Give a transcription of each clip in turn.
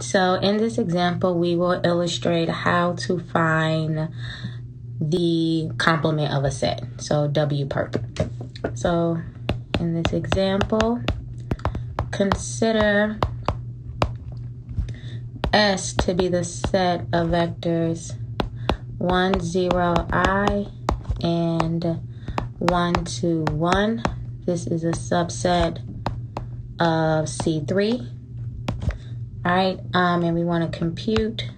So in this example, we will illustrate how to find the complement of a set, so W-perp. So in this example, consider S to be the set of vectors 1, 0, I, and 1, 2, 1. This is a subset of C3. All right, and we want to compute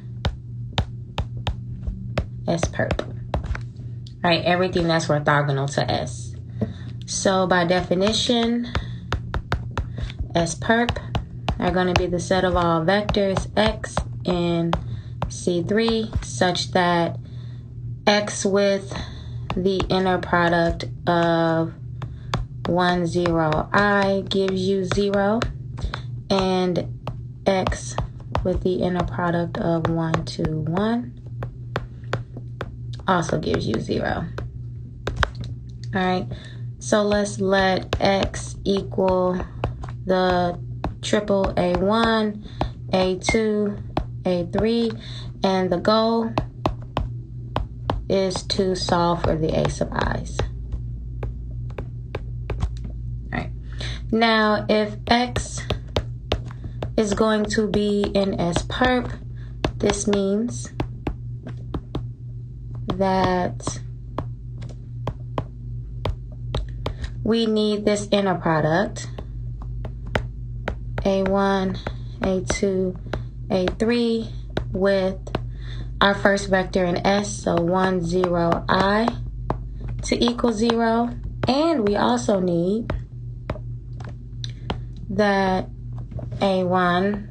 S-perp. All right, everything that's orthogonal to S. So by definition, S-perp are going to be the set of all vectors X in C3 such that X with the inner product of 1, 0, I gives you 0, and X with the inner product of 1, 2, 1 also gives you 0. All right, so let's let X equal the triple A1, A2, A3, and the goal is to solve for the ace of I's. All right, now if X is going to be in S-perp, this means that we need this inner product, A1, A2, A3, with our first vector in S, so 1, 0, I, to equal 0. And we also need that A1,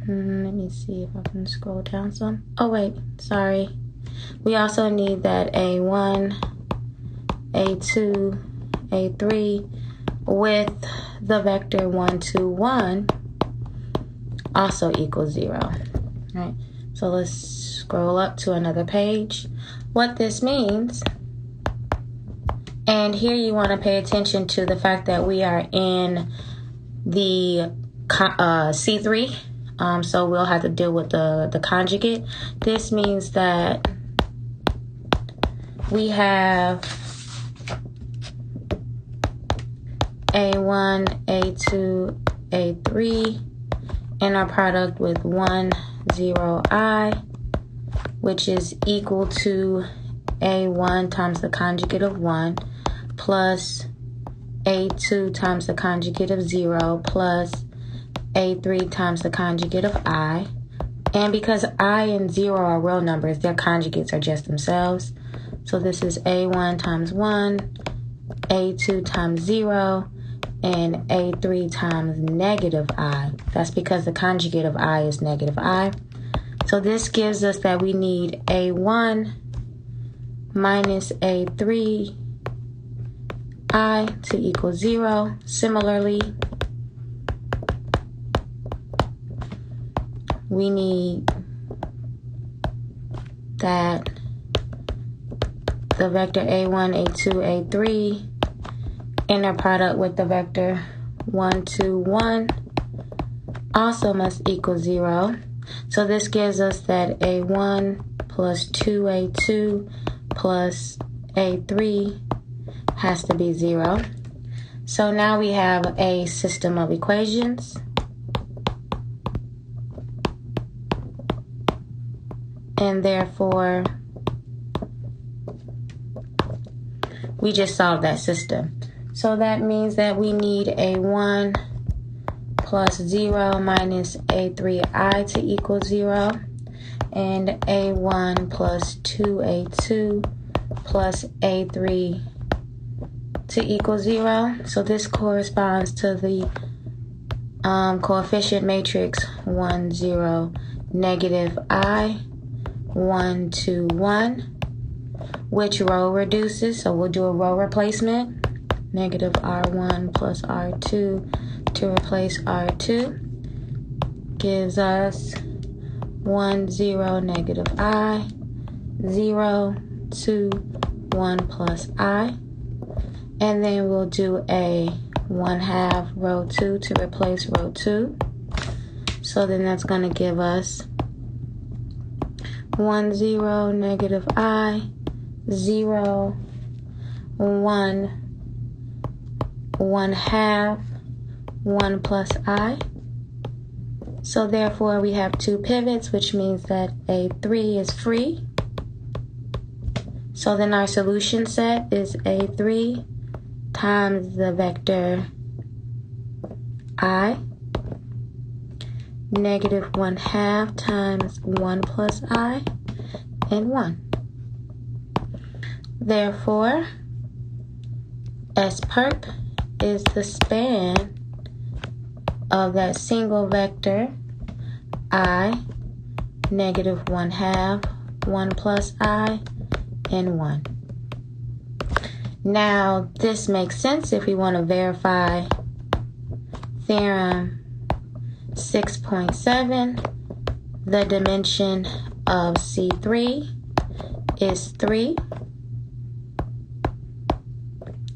let me see if I can scroll down some. Oh wait, sorry. We also need that A1, A2, A3 with the vector 1, 2, 1 also equals 0. All right, so let's scroll up to another page. What this means, and here you want to pay attention to the fact that we are in the C3, so we'll have to deal with the conjugate. This means that we have A1, A2, A3 in our product with 1, 0, I, which is equal to A1 times the conjugate of 1 plus A2 times the conjugate of 0 plus A3 times the conjugate of I. And because I and 0 are real numbers, their conjugates are just themselves. So this is A1 times 1, A2 times 0, and A3 times negative I. That's because the conjugate of I is negative I. So this gives us that we need A1 minus A3 I to equal 0. Similarly, we need that the vector A1, A2, A3 inner product with the vector 1, 2, 1 also must equal 0. So this gives us that A1 plus 2A2 plus A3 has to be 0. So now we have a system of equations. And therefore, we just solved that system. So that means that we need A1 plus 0 minus A3I to equal 0, and A1 plus 2A2 plus A3 to equal 0. So this corresponds to the coefficient matrix 1, 0, negative I, 1, 2, 1, which row reduces. So we'll do a row replacement. Negative R1 plus R2 to replace R2 gives us 1, 0, negative I, 0, 2, 1 plus I. And then we'll do a 1/2 row 2 to replace row 2. So then that's going to give us 1, 0, negative I, 0, 1, 1/2, 1 plus I. So therefore we have 2 pivots, which means that A3 is free. So then our solution set is A3 times the vector I, negative 1/2 times 1 plus I, and 1. Therefore, S perp is the span of that single vector I, negative 1/2, 1 plus I, and 1. Now, this makes sense if we want to verify theorem 6.7. The dimension of C3 is 3,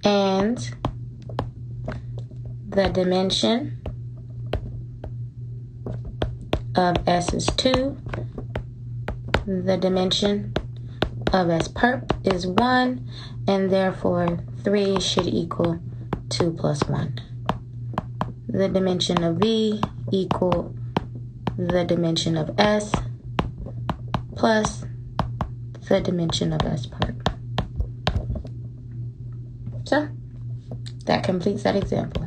and the dimension of S is 2. The dimension of S perp is 1, and therefore 3 should equal 2 plus 1. The dimension of V equal the dimension of S plus the dimension of S perp. So that completes that example.